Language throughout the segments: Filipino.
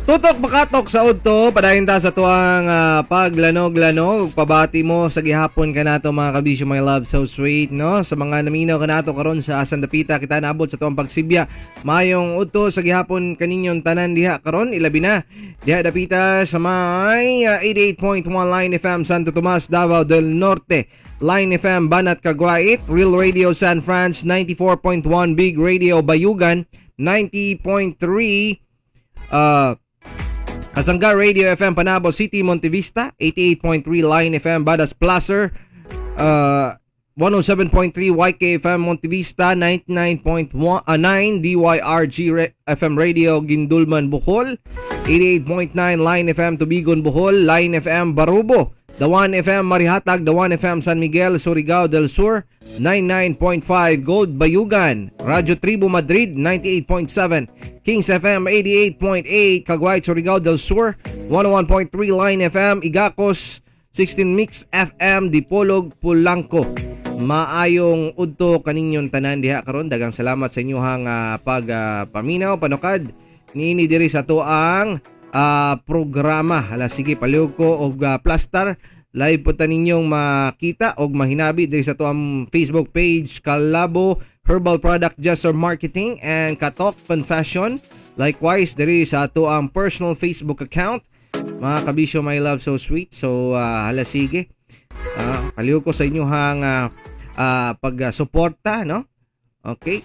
Tutok makatok sa udto padayon ta sa tuang paglanog-lanog pabati mo sa gihapon kanato mga kabisyo my love so sweet no sa mga naminaw kanato karon sa Asan Dapita kita naabot sa tuang pagsibya mayong udto sa gihapon kaninyon tanan diha karon ilabi na diha Dapita sa may 88.1 Line FM Santo Tomas Davao del Norte, Line FM Banat Caguait, Real Radio San Franz 94.1, Big Radio Bayugan 90.3, Kasangga Radio FM Panabo City, Montevista 88.3, Line FM Badas Placer, 107.3 YKFM Montevista, 99.9 DYRG FM Radio Gindulman Bohol, 88.9 Line FM Tubigon Bohol, Line FM Barubo, The 1 FM Marihatag, The 1 FM San Miguel Surigao del Sur, 99.5 Gold Bayugan, Radyo Tribu Madrid 98.7, Kings FM 88.8 Caguay Surigao del Sur, 101.3 Line FM Igacos, 16 Mix FM Dipolog Pulangko. Maayong udto kaninyon tanan diha karon. Dagang salamat sa inyohang paminaw panukad niini diri sa tuang programa. Hala sige palihog ko og plastar live po ta ninyong makita og mahinabi diri sa tuang Facebook page Kalabo Herbal Product Gesser Marketing and Katok Confession. Likewise diri sa tuang personal Facebook account mga kabisyo my love so sweet. So hala sige palihog ko sa inyohang pag-suporta no. Okay.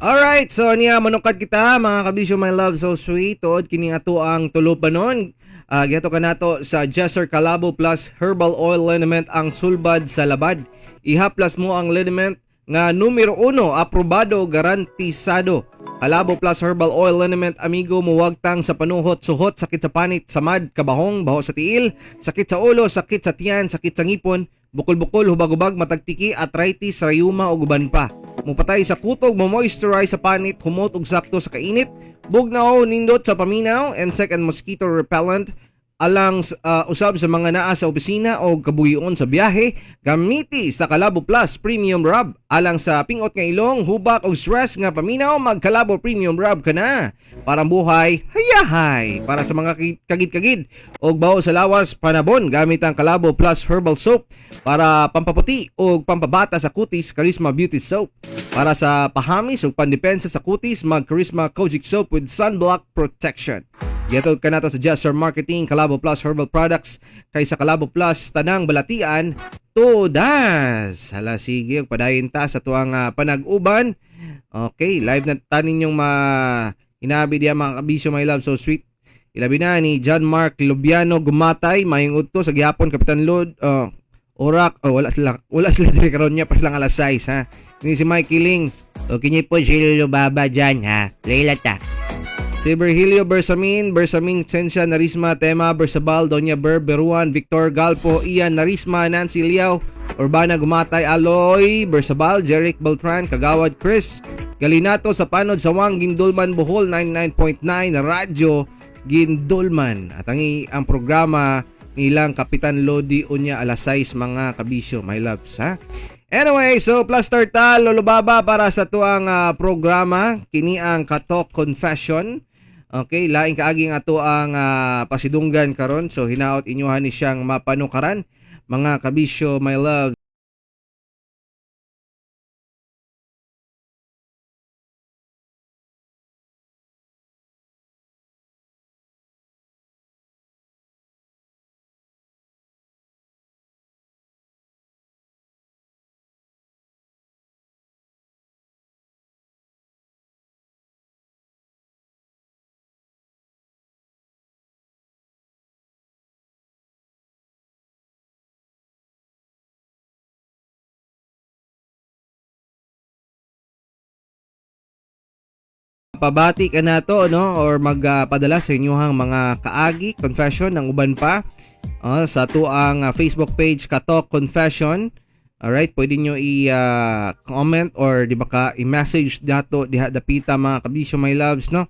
Alright, so niya manukad kita mga kabisyo my love so sweet tuod kini ato ang tulupanon. Gato ka nato sa Gesser Kalabo Plus Herbal Oil Liniment ang sulbad sa labad. Ihaplas mo ang liniment nga numero 1 aprobado garantisado. Kalabo Plus Herbal Oil Liniment amigo muwagtang sa panuhot, suhot, sakit sa panit, samad, kabahong, baho sa tiil, sakit sa ulo, sakit sa tiyan, sakit sa ngipon, bukol-bukol, hubag-hubag, matagtiki, arthritis, rayuma o guban pa. Mupatay sa kutog, mo-moisturize sa panit, humot og sakto sa kainit, bugnaw, nindot sa paminaw, insect and mosquito repellent, alang usab sa mga naa sa opisina o kabuyon sa biyahe, gamiti sa Kalabo Plus Premium Rub. Alang sa pingot nga ilong, hubak o stress nga paminaw, mag-Kalabo Premium Rub ka na. Parang buhay, hayahay. Para sa mga kagid-kagid o baho sa lawas, panabon, gamit ang Kalabo Plus Herbal Soap para pampaputi o pampabata sa kutis, Charisma Beauty Soap. Para sa pahamis o pandepensa sa kutis, mag-Charisma Kojic Soap with Sunblock Protection. Gato ka nato sa Gesser Marketing, Kalabo Plus Herbal Products, kaysa Kalabo Plus Tanang Balatian, todas. Hala sige, padayon ta sa tuang panag-uban. Okay, live na tanin yung hinabi diya mga kabisyo my love so sweet. Ilabi na ni John Mark Lubiano Gumatay, mayong udto sa gihapon Kapitan Lod, Orak, wala sila diri karon niya pas lang alas 6 ha. Ni si Mike Kiling, kinyi po si Lubaba dyan ha. Leila ta. Si Virgilio Bersamin, Sensya, Narisma, Tema, Bersabal, Doña Ber, Beruan, Victor Galpo, Ian, Narisma, Nancy Liao, Urbana Gumatay, Aloy, Bersabal, Jeric Beltran, Kagawad Chris, Galinato sa Panod, Sawang, Gindulman, Bohol, 99.9, Radyo, Gindulman. At ang programa nilang Kapitan Lodi unya alas 6 mga kabisyo, my loves ha. Anyway, so plaster tal lulubaba para sa tuang programa kini ang Katok Confession. Okay, laing kaaging ato ang pasidunggan karon. So hinaot inyohan ni siyang mapanukaran mga kabisyo my love. Pabati ka na to no or magpadala sa inyohang mga kaagi confession ng uban pa sa tuang Facebook page Katok Confession Alright, pwede nyo i-comment or di ba ka i-message dato diha dapita mga kabisyo my loves no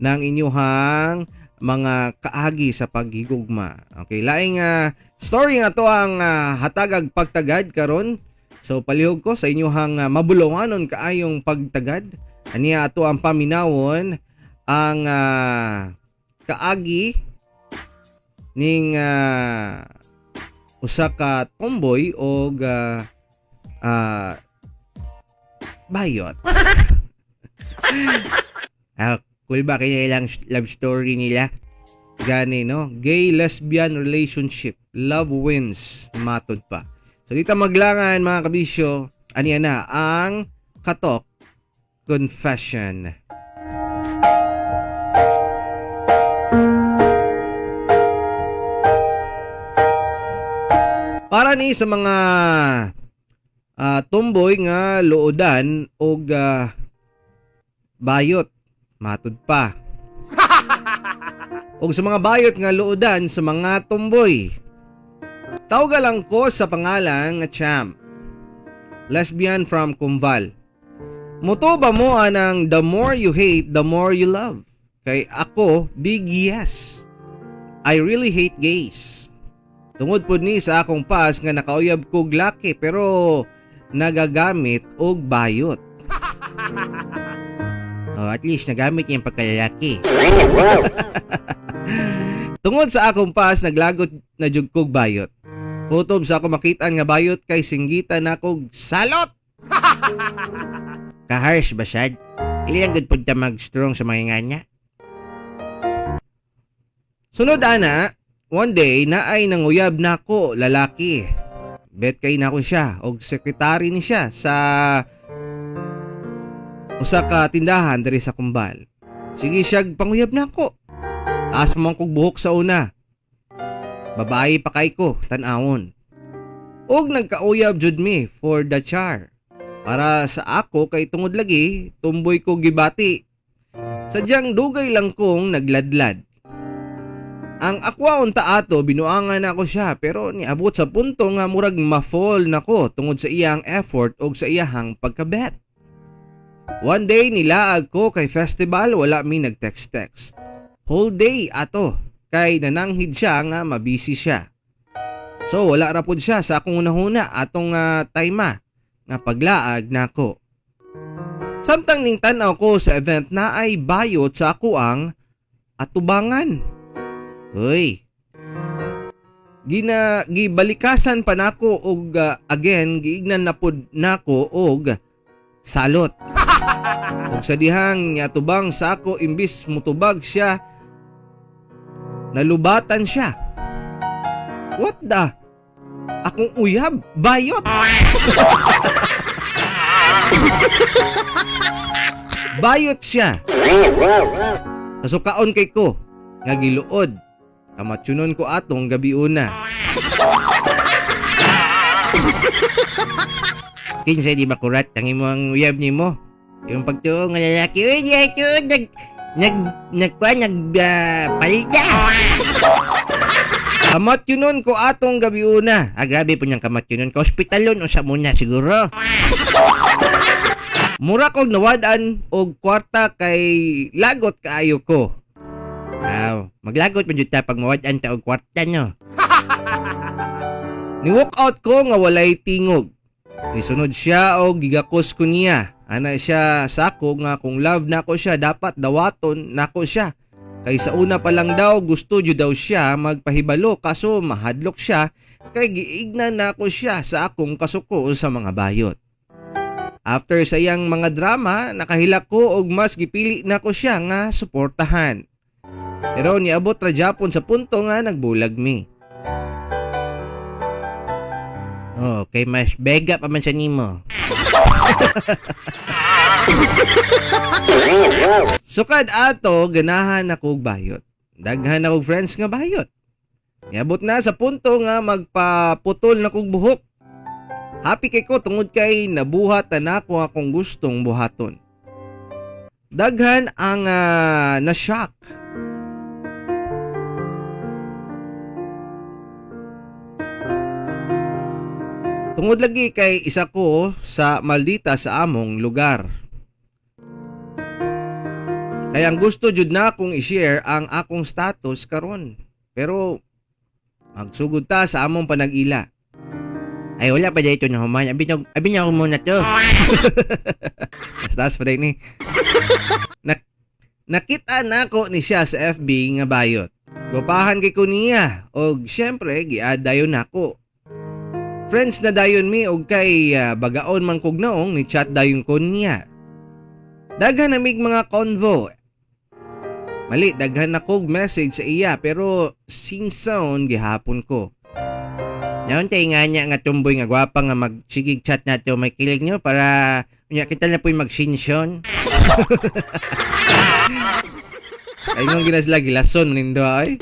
ng inyuhang mga kaagi sa paghigugma. Okay, laing story nga to ang hatagag pagtagad karon. So palihog ko sa inyuhang mabulonganon kaayong pagtagad. Aniya ato ang paminawon ang kaagi ning usa ka tomboy og bayot. Cool ba kaya ilang love story nila? Gani no? Gay lesbian relationship. Love wins. Matod pa. So dito maglangan mga kabisyo. Aniya na ang Katok Confession. Para ni sa mga tomboy nga loodan og bayot matud pa. Og sa mga bayot nga loodan sa mga tomboy. Tawga lang ko sa pangalan nga Cham. Lesbian from Kumval. Muto ba mo anang the more you hate, the more you love? Kay ako, big yes. I really hate gays. Tungod po ni sa akong pas nga nakauyab kog laki pero nagagamit og bayot. At least nagamit niya yung pagkalalaki. Tungod sa akong pas naglagot na jud kog bayot. Kutob sa ako makita nga bayot kay singgitan na kog salot. Ka-harsh ba sad? Ilang gud pud ta mag-strong sa mga nganya. Sunod ana, one day naay nanguyab nako lalaki. Bet kay nako siya og sekretary ni siya sa usa ka tindahan diri sa Kumbal. Sige siya panguyab nako. Taas man kog buhok sa una. Babae pa kay ko, tan-awon. Og nagkauyab jud mi for the char. Para sa ako kay tungod lagi, tumboy ko gibati. Sadyang dugay lang kong nagladlad. Ang akwaon ta ato binuangan ako siya pero niabot sa punto nga murag ma-fall nako tungod sa iyang effort og sa iyang pagkabet. One day nilaag ko kay festival wala mi nag-text. Whole day ato kay nananghid siya nga mabisi siya. So wala ra pud siya sa akong unahuna atong time nga paglaag nako. Samtang ning tan-aw ko sa event na ay bayot sa ako ang atubangan. Hoy. Gibalikasan pa nako og again giignan na pud nako og salot. Og sa dihang niatubang sa ako imbis mutubag siya nalubatan siya. What the? Akong uyab, bayot. Bayot siya. Kasukaon kay ko nga giluod. Kamatsunon ko atong gabi una. Kinsay di makurat ang imong uyab nimo. Yung pagtuong nga lalaki, uy, nagpalda. Kamatsunon ko atong gabi una. Grabe po niyang kamatsunon ko. Hospitalon o sa muna siguro. Mura kong nawadan og kwarta kay lagot kaayo ko. Maglagot man jud ta pag mawadan ta og kwarta nyo. Ni-walk out ko nga walay tingog. Nisunod siya og gigakos ko niya. Ana siya sa ako nga kung love na ko siya dapat dawaton nako siya. Kay sa una pa lang daw gusto jud daw siya magpahibalo kaso mahadlok siya kay giignan nako siya sa akong kasuko sa mga bayot. After sa iyang mga drama, nakahilak ko og mas gipili nako siya nga suportahan. Pero niabot ra gyapon sa punto nga nagbulag mi. Kay mas bega pa man siya nimo. Sukad ato ganahan ako og bayot. Daghan ako friends nga bayot. Niabot na sa punto nga magpaputol na kog buhok. Happy kay ko tungod kay nabuhat na ako akong gustong buhaton. Daghan ang na-shock. Tungod lagi kay isa ko sa maldita sa among lugar. Kaya ang gusto jud na akong i-share ang akong status karon. Pero magsugod ta sa among panag-ila. Ay wala pa dito na human. Abi niya ako muna to. Taas pa din eh. Nakita na ko ni siya sa FB nga bayot. Gupahan kay ko niya. Og syempre giad dayon nako. Friends na dayon mi og kay bagaon man kog noong ni chat dayon ko niya. Daghan namig mga convo. Mali, daghan na kog message sa iya pero sinson gihapon ko. Naon tay nga niya nga tumboy nga gwapa nga magsigig chat nato may kilig nyo para unya kita na po'y magsinson. Ay nung ginasla gilason nindo ay.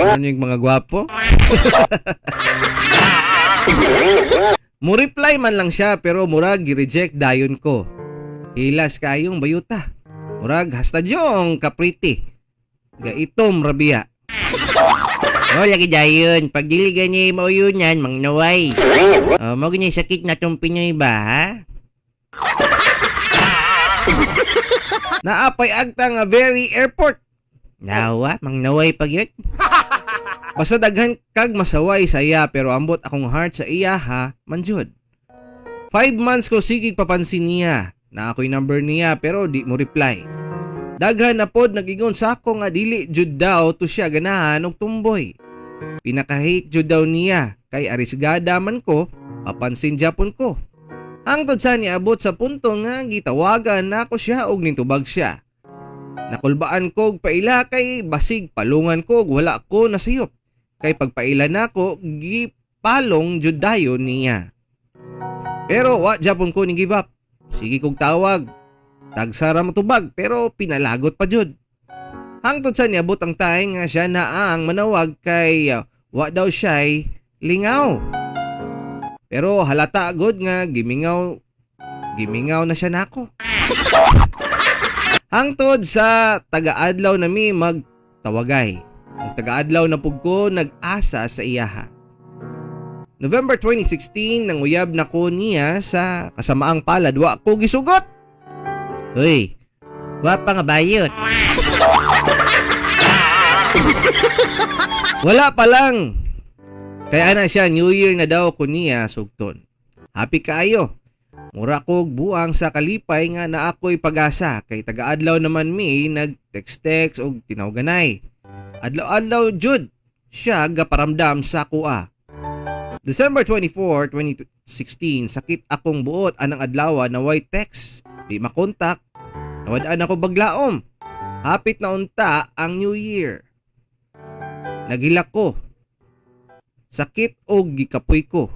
Ano yung mga gwapo? Mo reply man lang siya pero murag gi-reject dayon ko. Hilas kayong bayuta. Murag hasta jong kapriti. Gaitom rabia. Oh, lagi dayon. Pag dili gani mo yun yan, mangnaway. Oh, mo ganyan sakit na tong Pinoy ba, ha? Naapay agta nga very airport. Nawa, mangnaway pag yun. Basta daghan kag masaway sa iya pero ambot akong heart sa iya ha, manjud. 5 months ko sigig papansin niya na ako'y number niya pero di mo reply. Daghan na pod nagingon sa ako nga dili jud daw to siya ganahan og tumboy. Pinaka-hate jud daw niya kay arisgada man ko, papansin japon ko. Hangtod sa niabot sa punto nga gitawagan na ako siya og nitubag siya. Nakulbaan ko og paila kay basig palungan ko og wala ko nasayop. Kay pagpaila nako gipalong jud dayon niya. Pero wa japon ko ni give up. Sige kog tawag. Tagsara matubag pero pinalagot pa jud. Hangtod sa niabot ang time nga siya na ang manawag kay wa daw siya'y lingaw. Pero halata agad nga gimingaw na siya nako. Hangtod sa taga-adlaw nami magtawagay. Ang taga-adlaw na pug ko nag-asa sa iyaha. November 2016 nang uyab na ko niya sa kasamaang palad wa ko gisugot. Uy, gwapa nga bayot. Wala pa lang. Kaya na siya New Year na daw ko niya sugton. Happy kaayo. Mura kog buang sa kalipay nga na ako'y pag-asa kay taga-adlaw naman mi nag-text og tinawganay. Adlaw-adlaw jud siya gaparamdam sa kuha. December 24, 2016, sakit akong buot anang adlaw na way text. Di makontak. Nawadaan ako baglaom. Hapit na unta ang New Year. Naghilak ko. Sakit o gikapoy ko.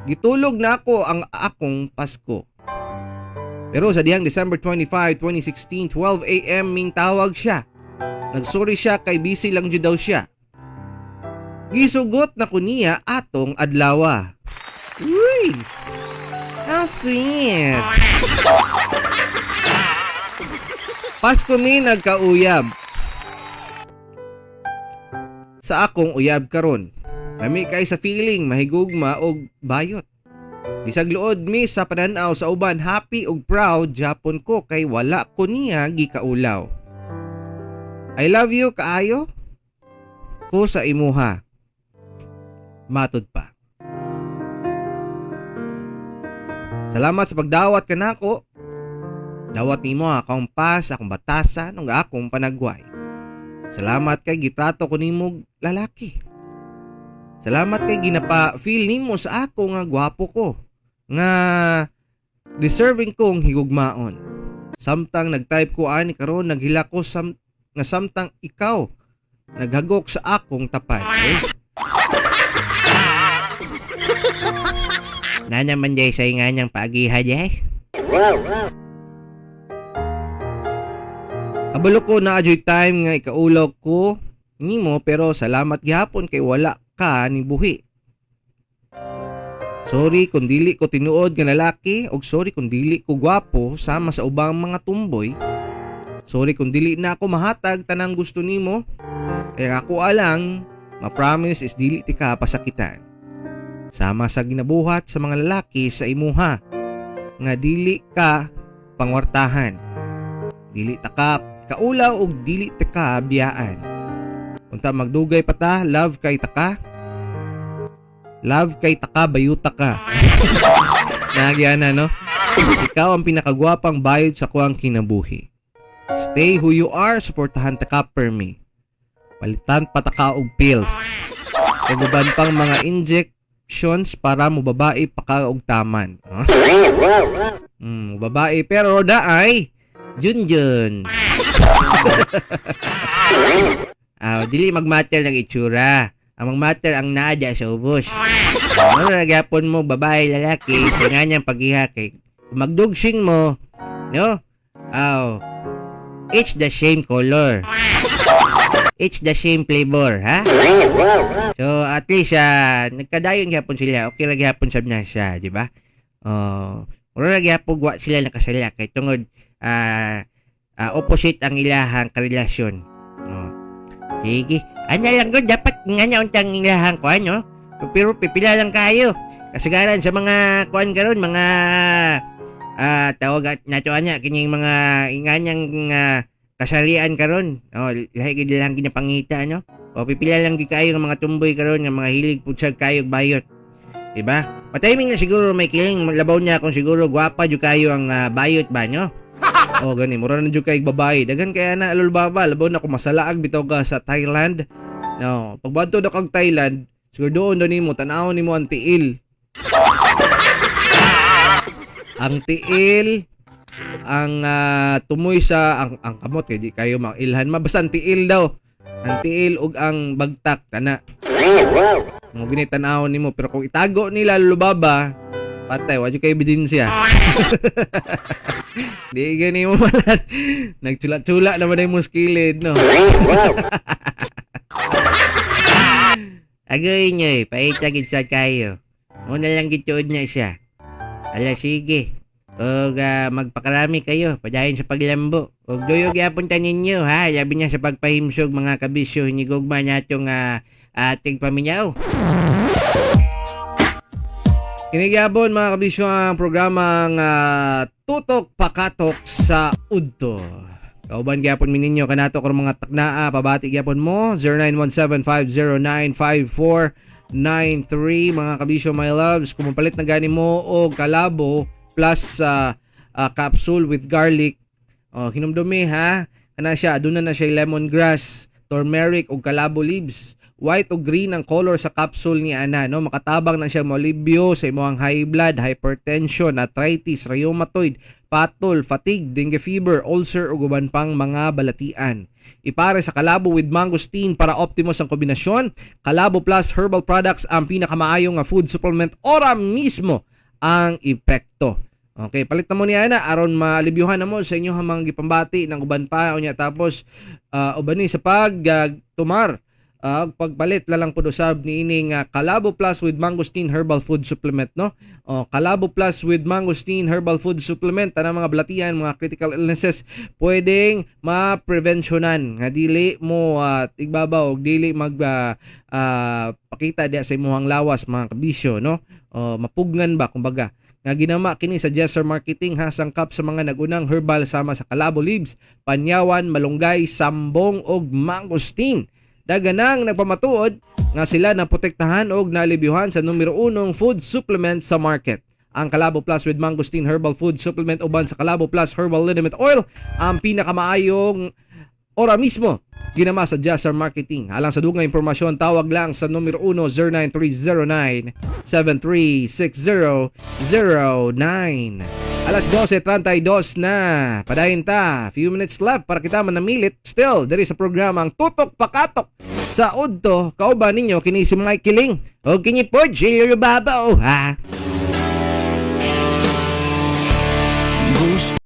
Gitulog na ako ang akong Pasko. Pero sa dihang December 25, 2016, 12 a.m. ming tawag siya. Nagsorry siya kay busy lang jud daw siya. Gisugot na ko niya atong adlawa. Uy! How sweet! Pasko mi nagkauyab. Sa akong uyab karon. Lami kay sa feeling mahigugma og bayot. Bisag luod mi sa pananaw sa uban happy og proud japon ko kay wala ko niya gikaulaw. I love you kaayo ko sa imuha. Matod pa. Salamat sa pagdawat kanako. Dawat nimo akong pas, akong batasan, ug akong panagway. Salamat kay gitrato ko nimo lalaki. Salamat kay ginapa-feel nimo sa ako nga gwapo ko. Nga deserving kong higugmaon. Samtang nag-type ko ani karon naghila ko nga samtang ikaw naghagok sa akong tapat. Na naman jay sa nga niyang paagiha jay. Kabalo ko na ajoy time nga ikaulaw ko nimo pero salamat gihapon kay wala ka ni buhi. Sorry kung dili ko tinuod nga lalaki og sorry kung dili ko gwapo sama sa ubang mga tumboy. Sorry kung dili na ako mahatag tanang gusto nimo. Kaya ako alang ma-promise is dili ti ka pasakitan. sama sa ginabuhat sa mga lalaki sa imuha nga dili ka pangwartahan, dili ta ka kaulaw ug dili ta ka biyaan. Unta magdugay pa ta, love kay taka bayuta ka. Nagyana no? Ikaw ang pinakagwapang bayod sa kuwang kinabuhi. Stay who you are, suportahan ta ka per me. Palitan pa ta ka og pills. Uban pang mga injections para mo babae pa ka og taman. Babae pero daay Junjun. Dili magmatter ng itsura. Ang magmatter ang naadya sa ubos. Ano nagyapon mo babae lalaki sa nganyang paghiha kay magdugsing mo, no? It's the same color. It's the same flavor, ha? So at least nagkadayon gyapon sila. Okay ra gyapon sab na siya, di ba? Ora ra gyapon wa sila nakasala kay tungod opposite ang ilahang karelasyon. Sige. Anya lang gud dapat nganya untang ilahang kuan no. Pero pipila lang kayo. Kasagaran sa mga kuan karon mga tawag nato anya kining mga inganyang kasarian karon. Lahi gid lang ginapangita no. Pipila lang gid kayo ng mga tumboy karon nga mga hilig putsag kayo bayot. Diba? Patiming na siguro may kiling labaw niya kung siguro gwapa jud kayo ang bayot ba no? Gani mura na jud kay babae. Dagan kaya na alulbaba labaw na kung masalaag bitaw ka sa Thailand. No, pagbadto na kag Thailand, siguro doon nimo tan-aw nimo ang tiil. Ang tiil, ang tumoy sa ang kamot kay di kayo mailhan basta ang tiil daw. Ang tiil ug ang bagtak kana. Mo gini tan-aw nimo pero kung itago nila lubaba, patay wa jud kay ebidensya. Di gani mo malat. Nagtsula-tsula naman ay mo skilid no. Agoy nyo paitagid sa kayo. Una lang gituod na siya. Ala sige. Magpakarami kayo. Padayon sa paglambo. Huwag doyo gyapon ta ninyo ha. Labi niya sa pagpahimsog mga kabisyo. Hinigugma natong ating paminyaw. Kinigyabon mga kabisyo ang programang Tutok Pakatok sa Udto. Kauban gyapon mi ninyo kanato kung mga taknaa pabati gyapon mo 0917-509-5493 mga kabisyo my loves kung mapalit na gani mo og kalabo plus capsule with garlic hinumdumi ha kana siya aduna na siya lemongrass turmeric ug kalabo leaves white o green ang color sa capsule ni ana no makatabang na siya molibyo sa imong high blood, hypertension, arthritis, rheumatoid, patol, fatigue, dengue fever, ulcer ug uban pang mga balatian. Ipare sa Kalabo with mangosteen para optimos ang kombinasyon. Kalabo Plus Herbal Products ang pinakamaayong nga food supplement ora mismo ang epekto. Okay, palit na mo ni ana aron malibyuhan na mo sa inyo mga gipambati ng uban pa unya tapos uban ni sa pagtumar pagpalit lalang po usab ni ining Kalabo Plus with Mangosteen Herbal Food Supplement no. Kalabo Plus with Mangosteen Herbal Food Supplement tanang mga balatian, mga critical illnesses pwedeng ma-prevensyonan nga dili mo tigbabaw og dili pakita diya sa imong lawas mga kabisyo no. Mapugnan ba kumbaga nga ginama kini sa Jesser Marketing ha sangkap sa mga nagunang herbal sama sa Kalabo leaves, panyawan, malunggay, sambong ug mangosteen. Daganang nagpamatuod nga sila na protektahan og nalibyuhan sa numero 1 food supplement sa market. Ang Kalabo Plus with Mangosteen Herbal Food Supplement uban sa Kalabo Plus Herbal Liniment Oil ang pinakamaayong ora mismo ginama sa Jesser Marketing. Alang sa dugang impormasyon tawag lang sa numero 1 099309736009. Alas 12:32 na. Padayon ta. Few minutes left para kita manamilit. Still, there is a programang Tutok Pakatok sa Udto. Kauban ninyo kini si Mike Kiling. O kini po, Jay Rubabaw, ha?